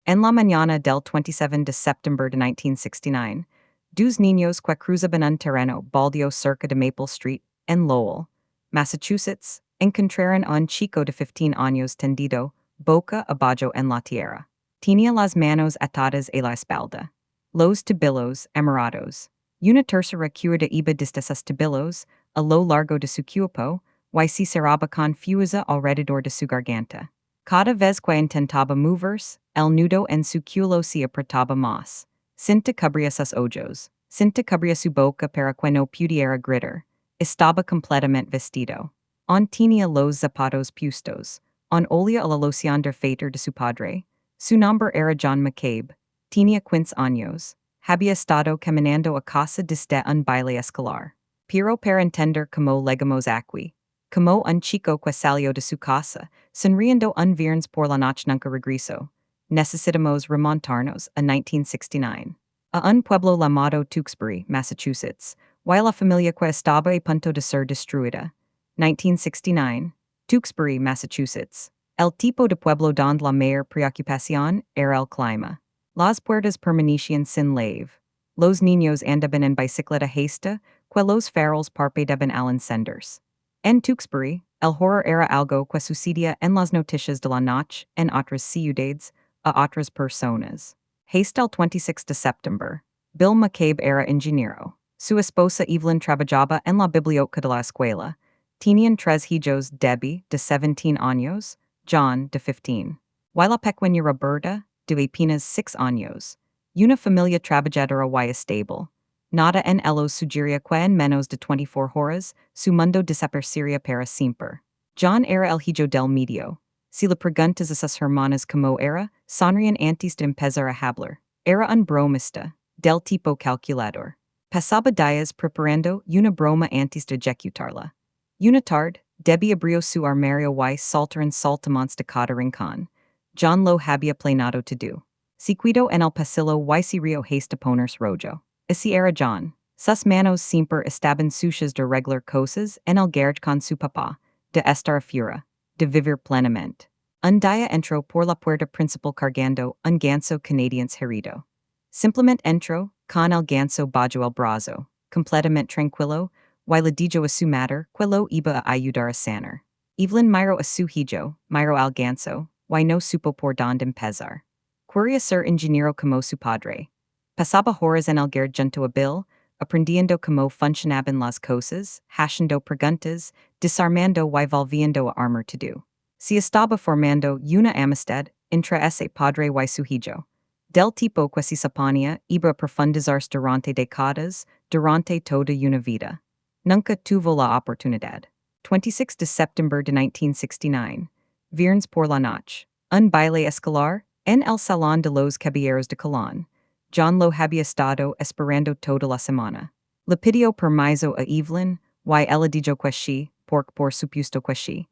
En la mañana del 27 de septiembre de 1969, dos niños que cruzaban un terreno baldío cerca de Maple Street, en Lowell, Massachusetts, encontraron a un chico de 15 años tendido, boca abajo en la tierra. Tenía las manos atadas a la espalda. Los tobillos amarrados. Una tercera cuerda iba desde sus tobillos a lo largo de su cuerpo, y se cerraba confusa alrededor de su garganta. Cada vez que intentaba moverse, el nudo en su culo se apretaba más. Cinta cubría sus ojos. Cinta cubría su boca para que no pudiera gritar. Estaba completamente vestido. Tenía los zapatos puestos. Olía a la loción de feiter de su padre. Su nombre era John McCabe. Tenía 15 años. Había estado caminando a casa desde un baile escolar. Pero para entender cómo llegamos aquí. Como un chico que salió de su casa, sonriendo un viernes por la noche nunca regresó. Necesitamos remontarnos a 1969. A un pueblo llamado Tewksbury, Massachusetts, y la familia que estaba a punto de ser destruida. 1969. Tewksbury, Massachusetts. El tipo de pueblo donde la mayor preocupación era el clima. Las puertas permanecían sin llave. Los niños andaban en bicicleta hasta que los faroles parpadeaban al encenderse. En Tewksbury, el horror era algo que sucedía en las noticias de la noche en otras ciudades a otras personas. Hasta el 26 de septiembre, Bill McCabe era ingeniero. Su esposa Evelyn trabajaba en la biblioteca de la escuela. Tenían tres hijos: Debbie, de 17 años, John, de 15. Y la pequeña Roberta, de apenas 6 años. Una familia trabajadora y estable. Nada en ellos sugería que en menos de 24 horas, su mundo desaparecería para siempre. John era el hijo del medio. Si le preguntas a sus hermanas cómo era, sonrían antes de empezar a hablar. Era un bromista, del tipo calculador. Pasaba días preparando una broma antes de ejecutarla. Una tarde, Debbie abrió su armario y saltaron saltamons de cada rincón. John lo había planeado todo. Se cuidó en el pasillo y se rió hasta ponerse rojo. Así era John. Sus manos siempre estaban sucias de arreglar cosas en el garage con su papá, de estar afuera, de vivir plenamente. Un día entró por la puerta principal cargando un ganso canadiense herido. Simplemente entró, con el ganso bajo el brazo, completamente tranquilo, y le dijo a su madre que lo iba a ayudar a sanar. Evelyn miró a su hijo, miró al ganso, y no supo por dónde empezar. Quería ser ingeniero como su padre. Pasaba horas en el garage junto a Bill, aprendiendo cómo funcionaban las cosas, haciendo preguntas, desarmando y volviendo a armar todo. Se estaba formando una amistad entre ese padre y su hijo. Del tipo que se suponía iba a profundizarse durante décadas, durante toda una vida. Nunca tuvo la oportunidad. 26 de septiembre de 1969. Viernes por la noche. Un baile escolar en el Salón de los Caballeros de Colón. John lo había estado esperando toda la semana. Le pidió permiso a Evelyn, y ella dijo que sí, porque por supuesto que sí.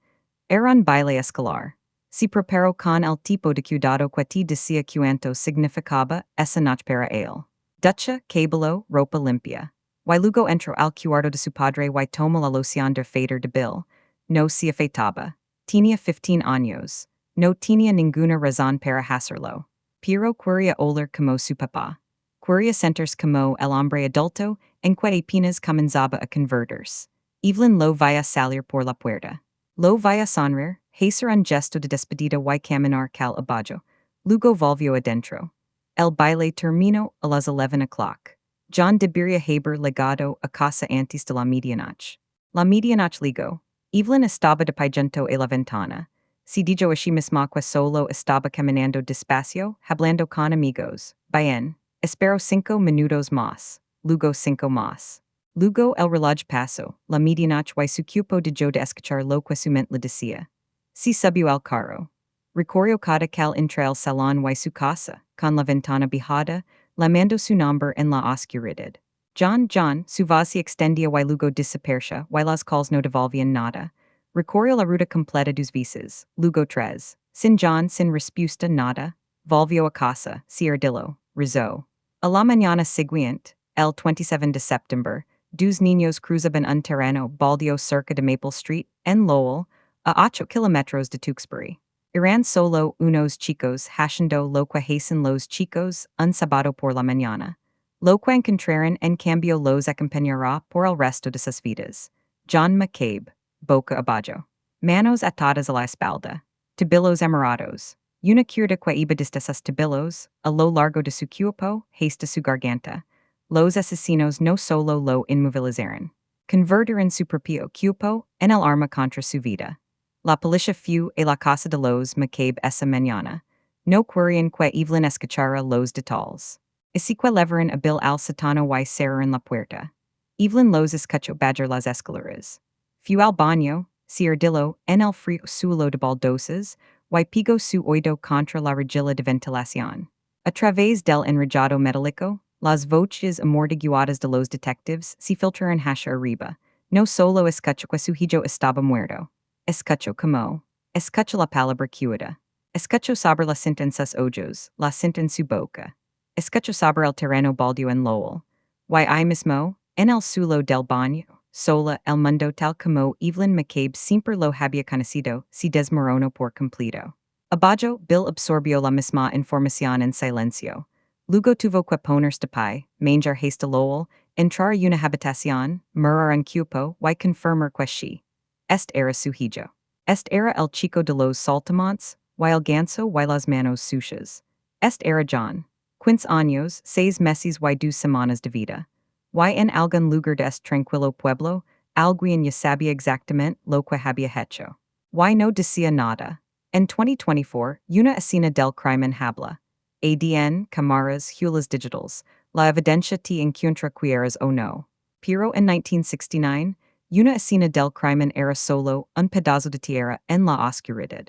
Era un baile escolar. Se preparó con el tipo de cuidado que te decía cuánto significaba esa noche para él. Ducha, cabello, ropa limpia. Y luego entró al cuarto de su padre y tomó la loción de feiter de Bill. No se afeitaba. Tenía 15 años. No tenía ninguna razón para hacerlo. Pero quería oler como su papá. Quería sentirse como el hombre adulto en que apenas comenzaba a convertirse. Evelyn lo vaya salir por la puerta. Lo vaya sonreír, hacer un gesto de despedida y caminar cal abajo. Luego volvió adentro. El baile terminó a las 11 o'clock. John debería haber llegado a casa antes de la medianoche. La medianoche ligó. Evelyn estaba de pie junto a la ventana. Se dijo a sí misma que solo estaba caminando despacio, hablando con amigos. Bien, espero 5 minutos más. Luego 5 más. Luego el reloj pasó, la medianoche y su cuerpo dejó de escuchar lo que su mente le decía. Se subió al carro. Recorrió cada cal entre el salón y su casa, con la ventana bajada, llamando su nombre en la oscuridad. John, su voz se extendía y luego desaparecía, y las calls no devolvían nada. Recorrió la ruta completa dos veces, luego tres. Sin John, sin respuesta nada, volvió a casa, se ardillo, rezó. A la mañana siguiente, el 27 de septiembre, dos niños cruzaban un terreno baldío cerca de Maple Street, en Lowell, a 8 kilómetros de Tewksbury. Iran solo unos chicos haciendo lo que hacen los chicos un sábado por la mañana. Lo que encontraron en cambio los acompañará por el resto de sus vidas. John McCabe, boca abajo. Manos atadas a la espalda. Tabilos amarrados. Una cuerda que iba desde sus tabilos, a lo largo de su cuerpo, hasta su garganta. Los asesinos no solo lo inmovilizaron. Convertiron su propio cuerpo en el arma contra su vida. La policía fue a la casa de los McCabe esa mañana. No querían que Evelyn escuchara los detalles. Así que levaron a Bill al sótano y cerraron la puerta. Evelyn los escuchó bajar las escaleras. Fue al baño, se ardillo en el frío suelo de baldosas, y pegó su oído contra la rejilla de ventilación. A través del enrejado metálico, las voces amortiguadas de los detectives se filtraron hacia arriba. No solo escuchó que su hijo estaba muerto. Escuchó como. Escuchó la palabra cuida. Escuchó sobre la cinta en sus ojos, la cinta en su boca. Escuchó sobre el terreno baldío en Lowell. Y ahí mismo, en el suelo del baño, sola el mundo tal como Evelyn McCabe siempre lo había conocido, se desmoronó por completo. Abajo, Bill absorbió la misma información en silencio. Luego tuvo que ponerse de pie, manger hasta Lowell, entrar a una habitación, mirar en cuerpo y confirmar que sí. Este era su hijo. Este era el chico de los saltamontes, y el ganso y las manos sucias. Este era John. 15 años, 6 meses y 2 semanas de vida. Y en algún lugar de este tranquilo pueblo, alguien ya sabía exactamente lo que había hecho. Y no decía nada. En 2024, una escena del crimen habla. ADN, cámaras, huellas digitales, la evidencia te encuentra quieras o no. Pero en 1969, una escena del crimen era solo un pedazo de tierra en la oscuridad.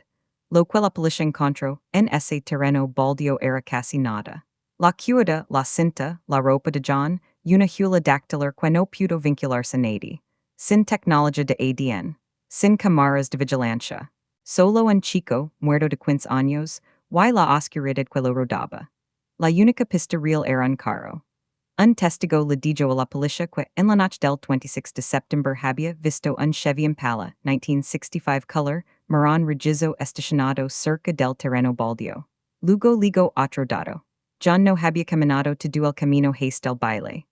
Lo que la policía encontró en ese terreno baldío era casi nada. La cuerda, la cinta, la ropa de John, una huella dactilar que no pudo vincularse a nadie. Sin tecnología de ADN. Sin cámaras de vigilancia. Solo un chico, muerto de 15 años, y la oscuridad que lo rodaba. La única pista real era un carro. Un testigo le dijo a la policía que en la noche del 26 de septiembre había visto un Chevy Impala 1965 color marrón rojizo estacionado cerca del terreno baldío. Luego ligó otro dato. John no había caminado todo el camino hasta el baile.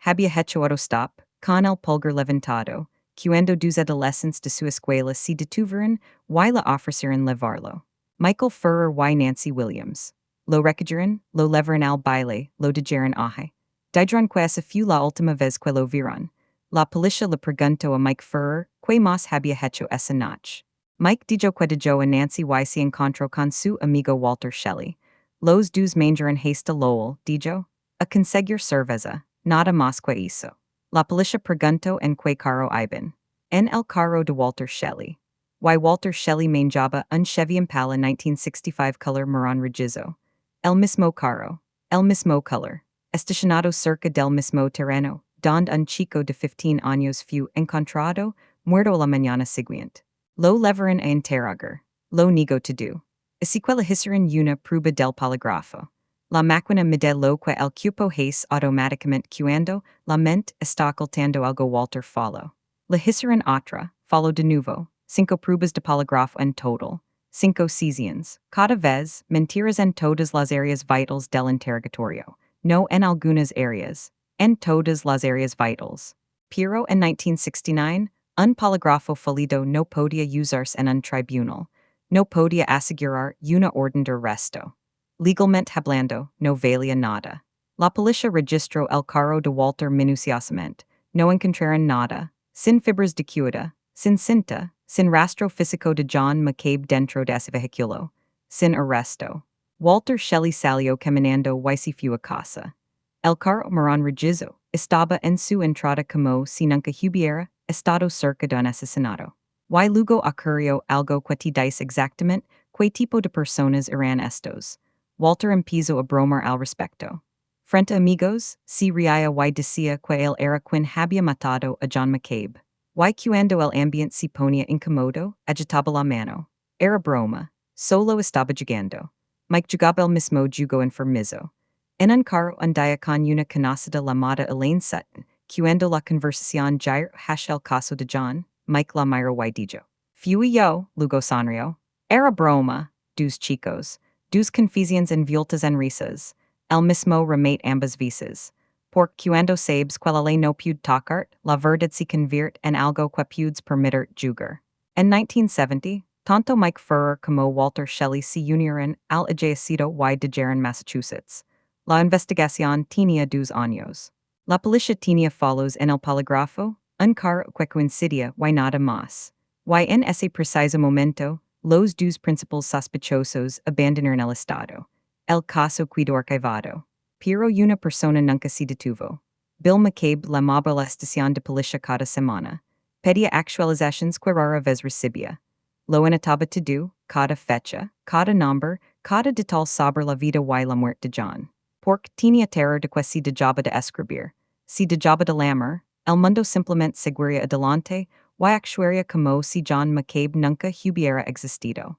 Había hecho autostop, con el pulgar levantado, cuando dos adolescentes de su escuela se detuvieron y le ofrecieron llevarlo. Michael Furrer y Nancy Williams. Lo requirieron, lo llevaron al baile, lo dijeron aje. Dijeron que esa fue la última vez que lo vieron. La policía le preguntó a Mike Furrer qué más había hecho esa noche. Mike dijo que dijo a Nancy y se encontró con su amigo Walter Shelley. Los dos mandaron hasta Lowell, dijo, a conseguir cerveza, nada más que eso. La policía preguntó en qué carro iban. En el carro de Walter Shelley. Y Walter Shelley manejaba un Chevy Impala 1965 color marrón rojizo. El mismo carro. El mismo color. Estacionado cerca del mismo terreno, donde un chico de 15 años fue encontrado, muerto la mañana siguiente. Lo llevaron a interrogar. Lo negó todo. Así que le hicieron una prueba del polígrafo. La máquina mide lo que el cuerpo hace automáticamente cuando la mente está ocultando algo. Walter follow. Le hicieron otra, follow de nuevo. 5 pruebas de polígrafo en total. 5 seasons. Cada vez, mentiras en todas las áreas vitales del interrogatorio. No en algunas áreas. En todas las áreas vitales. Pero en 1969, un polígrafo fallido no podía usarse en un tribunal. No podía asegurar una orden de arresto. Legalmente hablando, no valía nada. La policía registró el carro de Walter minuciosamente. No encontraron nada. Sin fibras de cuerda. Sin cinta. Sin rastro físico de John McCabe dentro de ese vehículo. Sin arresto. Walter Shelley salió caminando y se fue a casa. El carro marrón rojizo estaba en su entrada como si nunca hubiera estado cerca de un asesinato. Y luego ocurrió algo que te dice exactamente qué tipo de personas eran estos. Walter empezó a bromar al respecto. Frente a amigos, se reía y decía que él era quien había matado a John McCabe. Y cuando el ambiente se ponía incómodo, agitaba la mano. Era broma. Solo estaba jugando. Mike jugaba el mismo juego enfermizo. En un carro andaba con una conocida llamada Elaine Sutton. Cuando la conversación giró hacia el caso de John, Mike la miró y dijo. Fui yo, luego sonrió. Era broma. dos chicos, dos confusiones en vueltas en risas, el mismo remate ambas veces. Por cuando sabes que la ley no puede tocart, la verdad se convierte en algo que puedes permitir jugar. En 1970, tanto Mike Furrer como Walter Shelley se unieron al ejército de Jaren, Massachusetts. La investigación tenía 2 años. La policía tenía follows en el poligrafo, un carro que coincidia y nada más. Y en ese preciso momento, los dos principales sospechosos abandonaron el estado. El caso quedó archivado. Pero una persona nunca se detuvo. Bill McCabe la estación de policía cada semana. Pedía actualizaciones que rara vez recibía. Lo anotaba todo, cada fecha, cada nombre, cada detalle sobre la vida y la muerte de John. Porque tenía terror de que si dejaba de escribir, si dejaba de lamer, el mundo simplemente seguiría adelante y actuaría como si John McCabe nunca hubiera existido.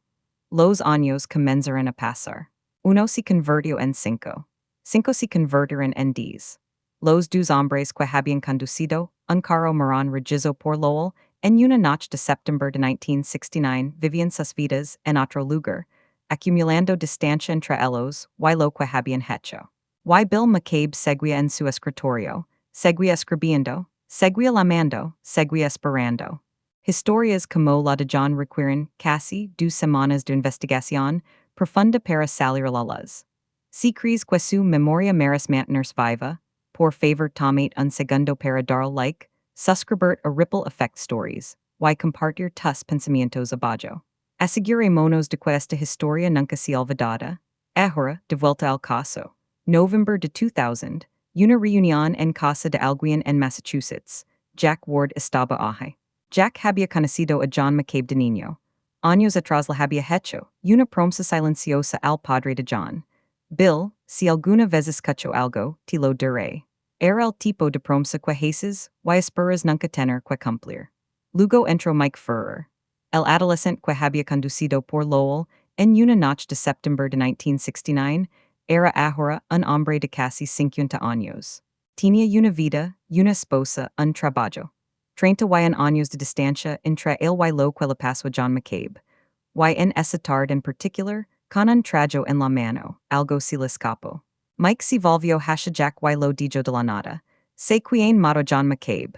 Los años comenzaron a pasar. 1 se convirtió en 5. 5 se convirtieron en 10. Los dos hombres que habían conducido un carro marrón regizo por Lowell en una noche de septiembre de 1969 vivían sus vidas en otro lugar, acumulando distancia entre ellos y lo que habían hecho. Y Bill McCabe seguía en su escritorio, seguía escribiendo, seguía lamando, seguía esperando. Historias como la de John requieren casi 2 semanas de investigación profunda para salir a la luz. Si crees que su memoria merece mantenerse viva, por favor tomate un segundo para dar like, suscribir a Ripple Effect Stories, y compartir tus pensamientos abajo. Asegurémonos de que esta historia nunca se olvidada. Ahora, de vuelta al caso. November de 2000, una reunión en casa de alguien en Massachusetts. Jack Ward estaba ahí. Jack había conocido a John McCabe de niño. Años atrás la había hecho, una promesa silenciosa al padre de John. Bill, si alguna vez escuchó algo, te lo diré. Era el tipo de promesa que haces, y esperas nunca tener que cumplir. Luego entró Mike Furrer, el adolescente que había conducido por Lowell en una noche de septiembre de 1969, era ahora un hombre de casi 50 años. Tenía una vida, una esposa, un trabajo. 31 años de distancia entre él y lo que le pasó a John McCabe. Y en esa tarde en particular, con un trago en la mano, algo se le escapó. Mike se volvió hacia Jack y lo dijo de la nada. Sé quién mató John McCabe.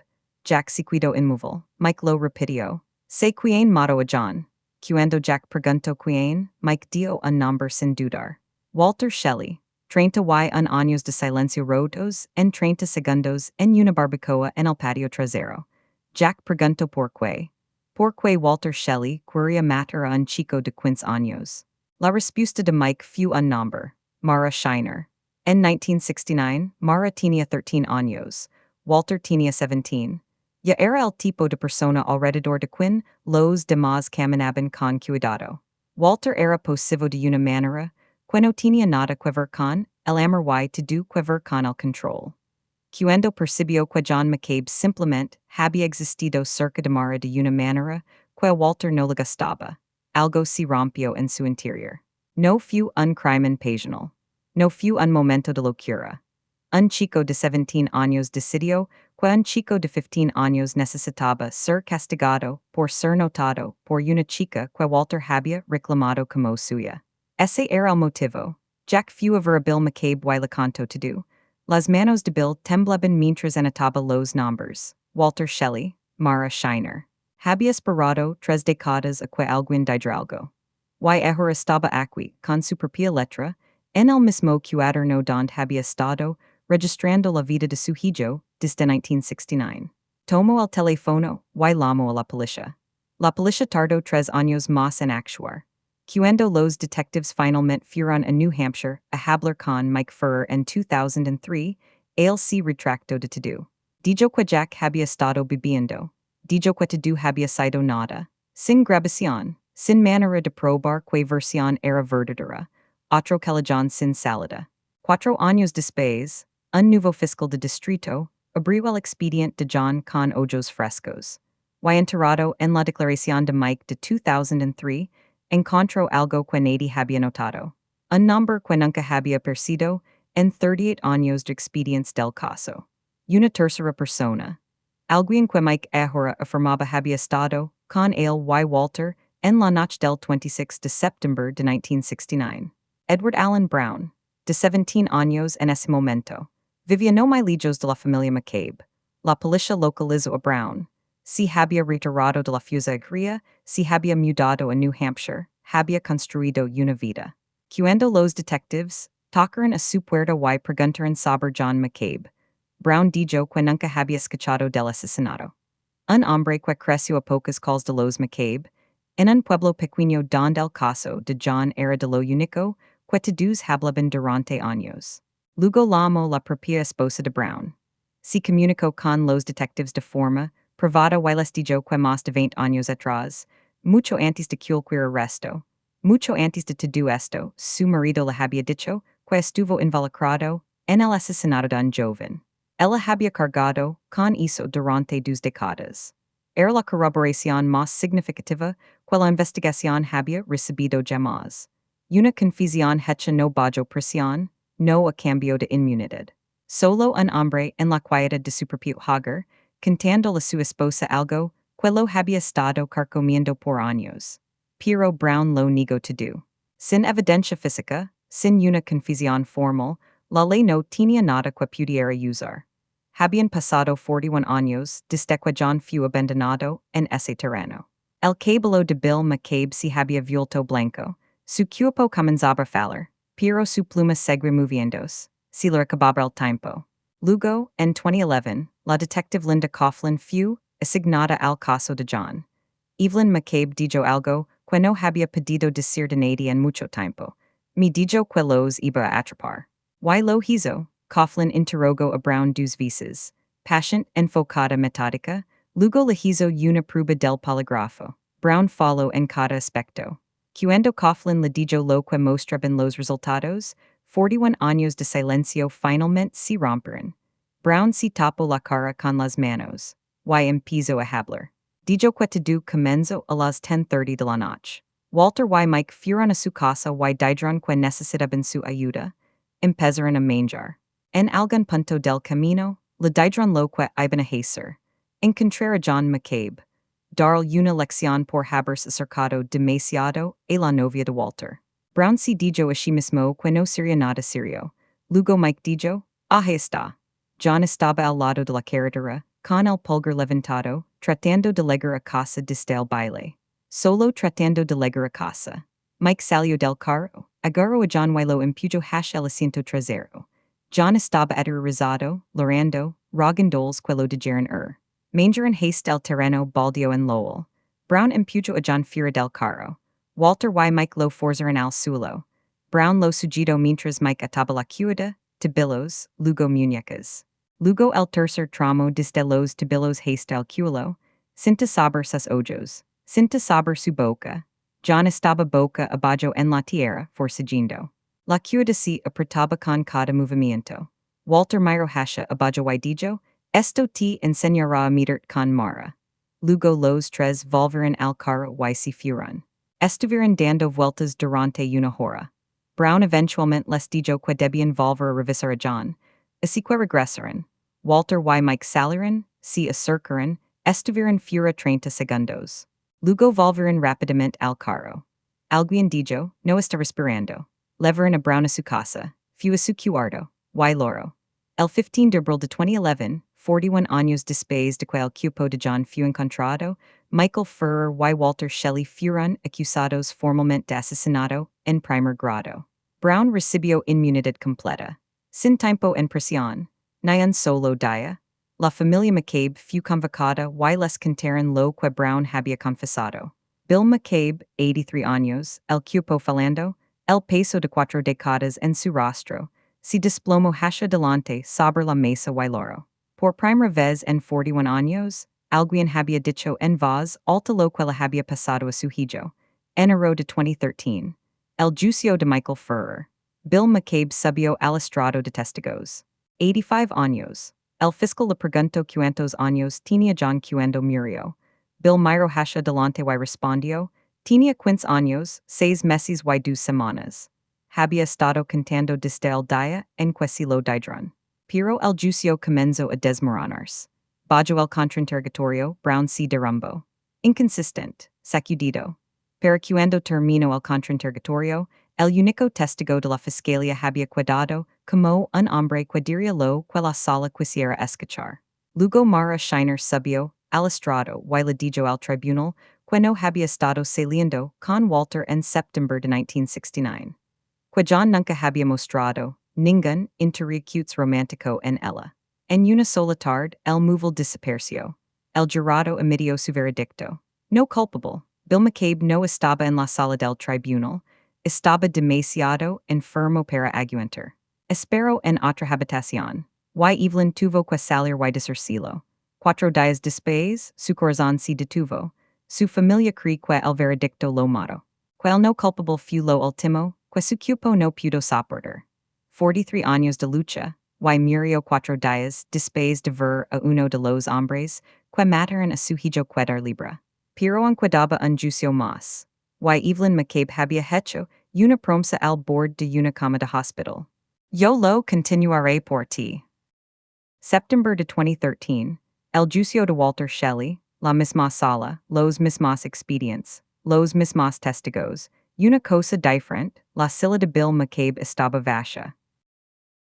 Jack se quedó inmóvil. Mike lo repitió. Sé quién mató a John. Cuando Jack preguntó quién, Mike dio un nombre sin dudar. Walter Shelley. 31 años de silencio rotos en 30 segundos en una barbacoa en el patio trasero. Jack preguntó por qué. ¿Por qué Walter Shelley quería matar a un chico de 15 años? La respuesta de Mike fue un nombre. Mara Shiner. En 1969, Mara tenía 13 años. Walter tenía 17. Ya era el tipo de persona alrededor de quien los demás caminaban con cuidado. Walter era posesivo de una manera que no tenía nada que ver con el amor y todo que ver con el control. Cuando percibió que John McCabe simplemente había existido cerca de Mara de una manera que Walter no le gustaba, algo se rompió en su interior. No fue un crimen pasional. No fue un momento de locura. Un chico de 17 años decidió que un chico de 15 años necesitaba ser castigado por ser notado por una chica que Walter había reclamado como suya. Ese era el motivo. Jack fue a ver a Bill McCabe y le contó todo. Las manos de Bill temblaban mientras anotaba los nombres. Walter Shelley, Mara Shiner. Había esperado 3 décadas a que alguien dijera algo. Y ahora estaba aquí, con su propia letra, en el mismo cuaderno donde había estado, registrando la vida de su hijo desde 1969. Tomó el teléfono y llamó a la policía. La policía tardó 3 años más en actuar. Cuando los detectives finalmente fueron a New Hampshire a hablar con Mike Furrer en 2003, él se retractó de todo. Dijo que Jack había estado bebiendo. Dijo que todo había sido nada. Sin grabación, sin manera de probar que versión era verdadera. Otro que la John sin salida. 4 años después, un nuevo fiscal de distrito abrió el expediente de John con ojos frescos. Y enterrado en la declaración de Mike de 2003, encontró algo que nadie había notado. Un nombre que nunca había percibido en 38 años de expedientes del caso. Una tercera persona. Alguien que Mike ahora afirmaba había estado con él y Walter En la noche del 26 de septiembre de 1969. Edward Allen Brown, de 17 años en ese momento. Vivía no muy lejos de la familia McCabe. La policía localizó a Brown. Si había retirado de la fusa agria, si había mudado a New Hampshire, había construido una vida. Cuando los detectives tocaron a su puerta y preguntaron sobre John McCabe, Brown dijo que nunca había escuchado del asesinato. Un hombre que creció a pocas calles de los McCabe, en un pueblo pequeño donde el caso de John era de lo único que todos hablaban durante años. Luego llamó la propia esposa de Brown. Se comunicó con los detectives de forma privada y les dijo que más de 20 años atrás, mucho antes de cualquier arresto, mucho antes de todo esto, su marido le había dicho que estuvo involucrado en el asesinato de un joven. Ella había cargado con eso durante 2 décadas. Era la corroboración más significativa que la investigación había recibido jamás. Una confusión hecha no bajo presión, no a cambio de inmunidad. Solo un hombre en la quieta de su propio hogar, contando a su esposa algo que lo había estado carcomiendo por años. Pero Brown lo negó todo. Sin evidencia física, sin una confusión formal, la ley no tenía nada que pudiera usar. Habían pasado 41 años desde que John fue abandonado en ese terreno. El cabello de Bill McCabe se había vuelto blanco, su cuerpo comenzaba a fallar, pero su pluma seguía moviéndose, se le acababa el tiempo. Luego, en 2011, la detective Linda Coughlin fue asignada al caso de John. Evelyn McCabe dijo algo que no había podido decir de nadie en mucho tiempo. Me dijo que los iba a atrapar. ¿Y lo hizo? Coughlin interrogó a Brown 2 veces. Patient, enfocada metódica, luego le hizo una prueba del polígrafo. Brown follow en cada aspecto. Cuando Coughlin le dijo lo que mostraban los resultados, 41 años de silencio finalmente se rompieron. Brown se tapó la cara con las manos. Y empezó a hablar. Dijo que todo comenzó a las 10:30 de la noche. Walter y Mike fueron a su casa y dijeron que necesitaban su ayuda. Empezaron a manjar. En algún punto del camino, le dijeron lo que iban a hacer. Encontrar a John McCabe. Darle una lección por haberse acercado demasiado a la novia de Walter. Brown se dijo a sí mismo que no sería nada serio. Luego Mike dijo, ahí está. John estaba al lado de la carretera, con el pulgar levantado, tratando de llegar a casa desde el baile. Solo tratando de llegar a casa. Mike salió del carro, agarró a John y lo empujó hacia el asiento trasero. John estaba aterrorizado, llorando, rogándoles que lo dejaran ir. Manger en haste el terreno baldío en Lowell. Brown empujó a John fuera del carro. Walter y Mike lo forzaron al suelo. Brown lo sujetó mientras Mike ataba la cuerda, tabillos, luego muñecas. Luego el tercer tramo desde los tabillos hasta el culo, sin saber sus ojos, sin saber su boca. John estaba boca abajo en la tierra, forcejeando. La cuerda se apretaba con cada movimiento. Walter miró hacia abajo y dijo, esto te enseñará a mirar con Mara. Luego los tres volvieron al carro y se fueron. Estuvieron dando vueltas durante una hora. Brown eventualmente les dijo que debían volver a revisar a John, así que regresaron. Walter y Mike salieron, se acercaron, estuvieron fuera 30 segundos. Luego volvieron rápidamente al carro. Alguien dijo, no está respirando. Levaron a Brown a su casa, fue a su cuarto, y loro. El 15 de abril de 2011, 41 años después de que el cuerpo de John fue encontrado, Michael Furrer y Walter Shelley fueron acusados formalmente de asesinato en primer grado. Brown recibió inmunidad completa. Sin tiempo en prisión, ni un solo día. La familia McCabe fue convocada y les contaron lo que Brown había confesado. Bill McCabe, 83 años, el cuerpo falando, el peso de 4 décadas en su rostro, se desplomó hacia delante sobre la mesa y loro. Por primera vez en 41 años, alguien había dicho en voz alta lo que le había pasado a su hijo. Enero de 2013. El juicio de Michael Furrer. Bill McCabe subió al estrado de testigos. 85 años. El fiscal le preguntó cuántos años tenía John cuando murió. Bill miró hacia delante y respondió, tenía 15 años, 6 meses y 2 semanas. Había estado contando desde el día en que se lo dijeron. Pero el juicio comenzó a desmoronarse. Bajo el contrainterrogatorio, Brown se derrumbó. Inconsistent, sacudido. Pericuando termino el contrainterrogatorio, el único testigo de la fiscalía había quedado como un hombre que diría lo que la sala quisiera escuchar. Luego Mara Shiner subió al estrado y le dijo al tribunal que no había estado saliendo con Walter en septiembre de 1969. Que John nunca había mostrado ningún interés romántico en ella. En una sola tarde, el móvil desapareció. El jurado emitió su veredicto. No culpable. Bill McCabe no estaba en la sala del tribunal. Estaba demasiado enfermo para aguantar. Espero en otra habitación. Y Evelyn tuvo que salir y decírselo. 4 días después, su corazón se detuvo. Su familia cree que el veredicto lo mató. Que el no culpable fue lo último, que su cuerpo no pudo soportar. 43 años de lucha, y murió 4 días después de ver a uno de los hombres que mataron a su hijo quedar libre. Pero en quedaba un juicio más. Y Evelyn McCabe había hecho una promesa al bord de una cama de hospital. Yo lo continuaré por ti. Septiembre de 2013, el juicio de Walter Shelley, la misma sala, los mismos expedientes, los mismos testigos, una cosa diferente, la sala de Bill McCabe estaba vacía.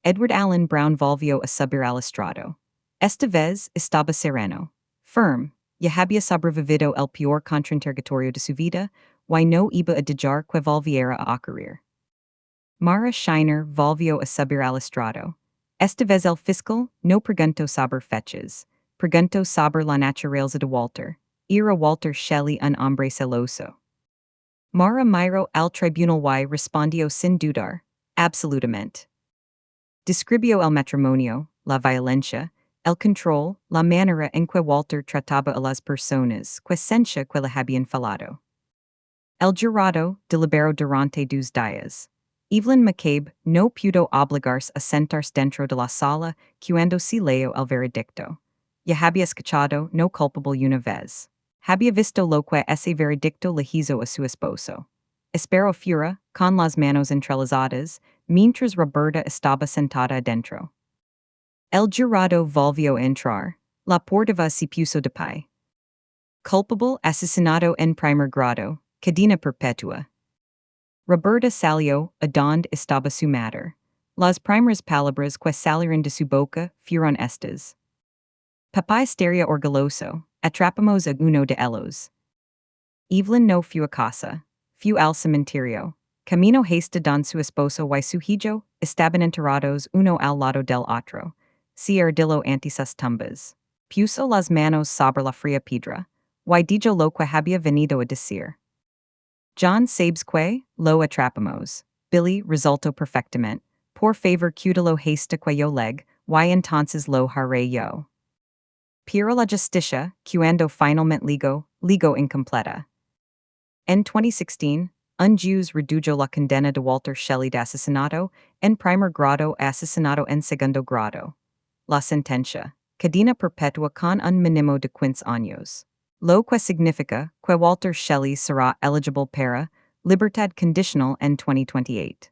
Edward Allen Brown volvió a subir al estrado. Esta vez estaba sereno. Firm, ya había sobrevivido el peor contrainterrogatorio de su vida, y no iba a dejar que volviera a ocurrir. Mara Shiner volvió a subir al estrado. Esta vez el fiscal no preguntó sobre fechas, preguntó sobre la naturaleza de Walter. Era Walter Shelley un hombre celoso. Mara miró al tribunal y respondió sin dudar, absolutamente. Describió el matrimonio, la violencia, el control, la manera en que Walter trataba a las personas que sentía que le habían fallado. El jurado deliberó durante 2 días. Evelyn McCabe no pudo obligarse a sentarse dentro de la sala cuando se leyó el veredicto. Ya había escuchado no culpable una vez. Había visto lo que ese veredicto le hizo a su esposo. Esperó fuera, con las manos entrelazadas, mientras Roberta estaba sentada adentro. El jurado volvió a entrar. La portava se puso de pie. Culpable asesinado en primer grado, cadena perpetua. Roberta salió, a donde estaba su madre. Las primeras palabras que salieron de su boca fueron estas. Papá estaría orgulloso, atrapamos a uno de ellos. Evelyn no fue a casa, fue al cementerio. Camino haste don su esposo y su hijo estaban enterrados uno al lado del otro. Se ardillo ante sus tumbas. Puso las manos sobre la fría piedra. Y dijo lo que había venido a decir. John sabes que lo atrapamos. Billy resultó perfectamente. Por favor cúdalo haste que yo leg, y entonces lo haré yo. Pero la justicia, cuando finalmente ligo incompleta. En 2016, un juez redujo la condena de Walter Shelley de asesinato en primer grado a asesinato en segundo grado. La sentencia, cadena perpetua con un mínimo de 15 años. Lo que significa que Walter Shelley será eligible para Libertad conditional en 2028.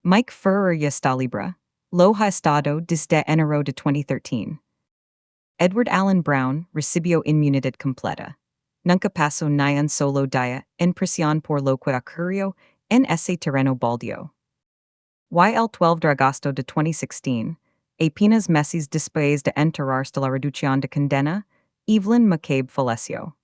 Mike Ferrer ya está libre. Lo ha estado desde enero de 2013. Edward Allen Brown recibió inmunidad completa. Nunca pasó ni un solo día en prisión por lo que ocurrió en ese terreno baldío. Y el 12 de agosto de 2016, apenas meses después de enterarse de la reducción de condena, Evelyn McCabe falleció.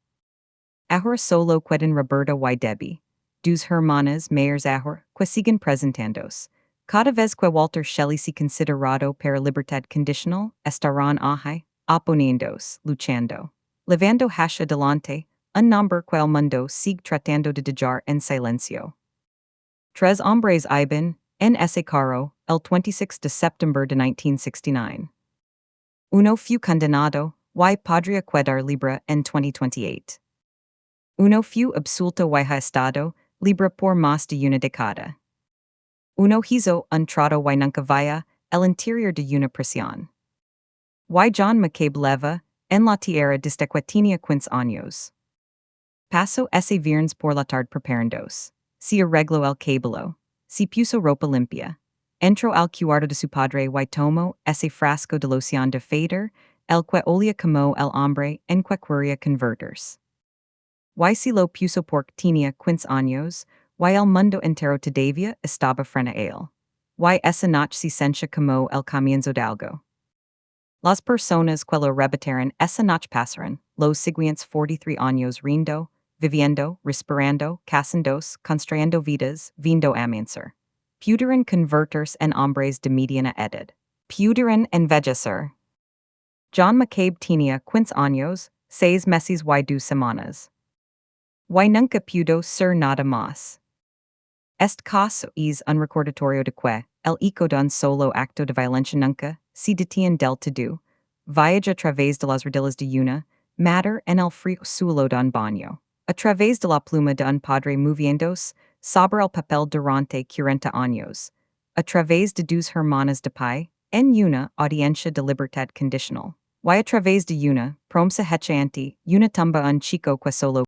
Ahora solo quedan Roberta y Debbie, dos hermanas mayores ahora que siguen presentándose. Cada vez que Walter Shelley se considerado para libertad conditional, estarán ahí, oponiéndose, luchando. Levando hacia adelante, un nombre que el mundo sigue tratando de dejar en silencio. 3 hombres iban, en ese carro, el 26 de septiembre de 1969. Uno fue condenado, y podría quedar libre en 2028. Uno fue absuelto y ha estado libre por más de una década. Uno hizo un trato y nunca vaya el interior de una prisión. Y John McCabe leva en la tierra desde que tenía 15 años. Pasó ese viernes por la tarde preparándose. Se arregló el cabello. Se puso ropa limpia. Entró al cuarto de su padre y tomó ese frasco de loción de fader, el que olía como el hombre en que quería convertirse. Y si lo puso por tinia quince años, y el mundo entero todavía estaba frena a él. Y esa noche se sentia como el comienzo de algo. Las personas que lo repitieron esa noche pasaron, los siguientes 43 años riendo, viviendo, respirando, casándose, construyendo vidas, vindo amancer. Pudieron convertirse en hombres de mediana edad. Pudieron envejecer. John McCabe tenía 15 años, 6 meses y 2 semanas. Y nunca pudo ser nada más. Este caso es un recordatorio de que el eco de un solo acto de violencia nunca se detiene del todo, viaja a través de las rodillas de una matter en el frío suelo de un baño, a través de la pluma de un padre moviéndose sobre el papel durante 40 años, a través de dos hermanas de pie en una audiencia de libertad condicional, y a través de una promesa hecha ante una tumba un chico que solo